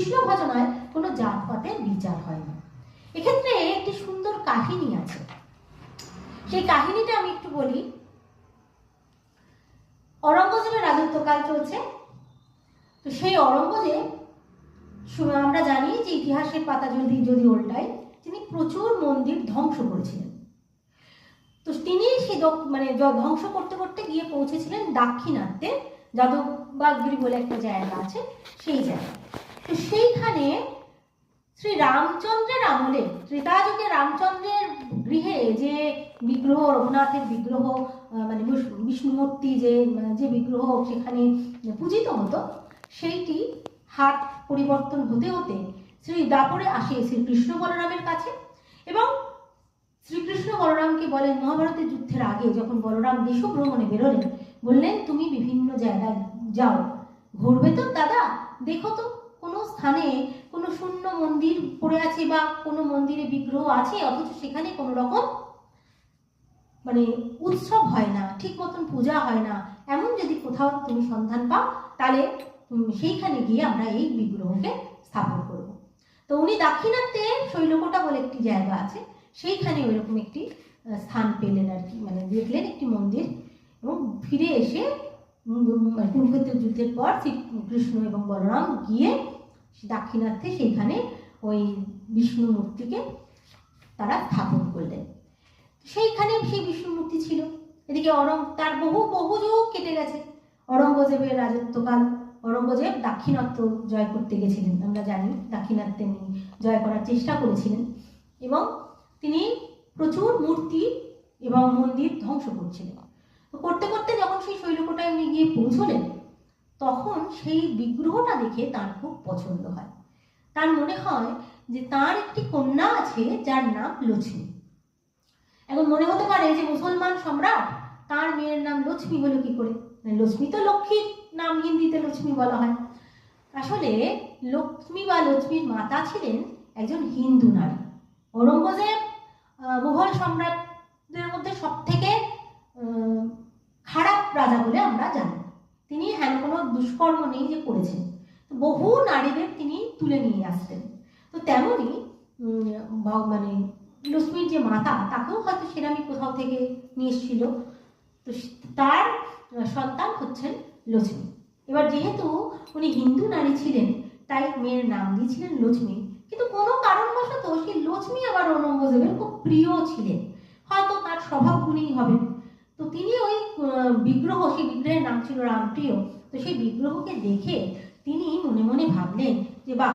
কৃষ্ণ ভজনায় কোনো জাতপাতের বিচার হয় না। এক্ষেত্রে একটি সুন্দর কাহিনী আছে, সেই কাহিনীটা আমি একটু বলি। অরঙ্গজেবের রাজত্বকাল চলছে। তো সেই অরঙ্গজেব, আমরা জানি যে ইতিহাসের পাতা যদি উল্টাই, তিনি প্রচুর মন্দির ধ্বংস করেছিলেন। তো তিনি সেই ধ্বংস করতে করতে গিয়ে পৌঁছেছিলেন দাক্ষিণাত্যে, যাদববাগগিরি বলে একটা জায়গা আছে, সেই জায়গায়। তো সেইখানে শ্রী রামচন্দ্রের আমলে, ত্রেতাযুগে রামচন্দ্রের গৃহে যে বিগ্রহ, রঘুনাথের বিগ্রহ, বিষ্ণুমূর্তি যে বিগ্রহ সেখানে পূজিত হতো, সেইটি হাত পরিবর্তন হতে হতে শ্রী দাপরে আসে শ্রীকৃষ্ণ বলরামের কাছে। এবং শ্রীকৃষ্ণ বলরামকে বলেন, মহাভারতের যুদ্ধের আগে যখন বলরাম দেশভ্রমণে বেরোলেন, বললেন তুমি বিভিন্ন জায়গায় যাও, ঘুরবে তো দাদা, দেখো তো কোনো স্থানে কোনো শূন্য মন্দির পড়ে আছে বা কোনো মন্দিরে বিগ্রহ আছে, অথচ সেখানে কোনো রকম উৎসব হয় না, ঠিক মতন পূজা হয় না, এমন যদি কোথাও তুমি সন্ধান পাও, তাহলে সেইখানে গিয়ে আমরা এই বিগ্রহকে স্থাপন করব। তো উনি দাক্ষিণাত্যে শৈলকোটা বলে একটি জায়গা আছে, সেইখানে ওইরকম একটি স্থান পেলেন আর কি, দেখলেন একটি মন্দির। এবং ফিরে এসে কুরুক্ষেত্রের যুদ্ধের পর শ্রীকৃষ্ণ এবং বলরাম গিয়ে দাক্ষিণাত্যে সেইখানে ওই বিষ্ণু মূর্তিকে তারা স্থাপন করলেন। সেইখানে সেই বিষ্ণু মূর্তি ছিল। এদিকে তার বহু যুগ কেটে গেছে, অরঙ্গজেবের রাজত্বকাল। অরঙ্গজেব দাক্ষিণাত্য জয় করতে গেছিলেন, আমরা জানি দাক্ষিণাত্যে জয় করার চেষ্টা করেছিলেন, এবং তিনি প্রচুর মূর্তি এবং মন্দির ধ্বংস করছিলেন। তো করতে করতে যখন সেই শৈলকোটায় উনি গিয়ে পৌঁছলেন, তখন সেই বিগ্রহটা দেখে তার খুব পছন্দ হয়। তার মনে হয় যে তার একটি কন্যা আছে যার নাম লক্ষ্মী। এখন মনে হতে পারে যে মুসলমান সম্রাট, তার মেয়ের নাম লক্ষ্মী হলো কি করে? লক্ষ্মী তো লক্ষ্মীর নাম, হিন্দিতে লক্ষ্মী বলা হয়। আসলে লক্ষ্মী বা লক্ষ্মীর মাতা ছিলেন একজন হিন্দু নারী। ঔরঙ্গজেব মুঘল সম্রাটদের মধ্যে সব থেকে খারাপ রাজা বলে আমরা জানি। তিনি কোনো দুষ্কর্ম নেই যে করেছেন, বহু নারীদের তিনি তুলে নিয়ে আসতেন। তো তেমনি লক্ষ্মীর যে মাতা, তাকেও হয়তো সেরামি কোথাও থেকে নিয়ে এসেছিল। তো তার সন্তান হচ্ছেন লক্ষ্মী। এবার যেহেতু উনি হিন্দু নারী ছিলেন, তাই মেয়ের নাম দিয়েছিলেন লক্ষ্মী। কিন্তু কোনো কারণবশত সেই লক্ষ্মী আবার ঔরঙ্গজেবের খুব প্রিয় ছিলেন, হয়তো তার স্বভাব গুণেই হবে। তো তিনি ওই বিগ্রহ, সেই বিগ্রহের নাম ছিল রামপ্রিয়। তো সেই বিগ্রহকে দেখে তিনি মনে মনে ভাবলেন যে বাহ,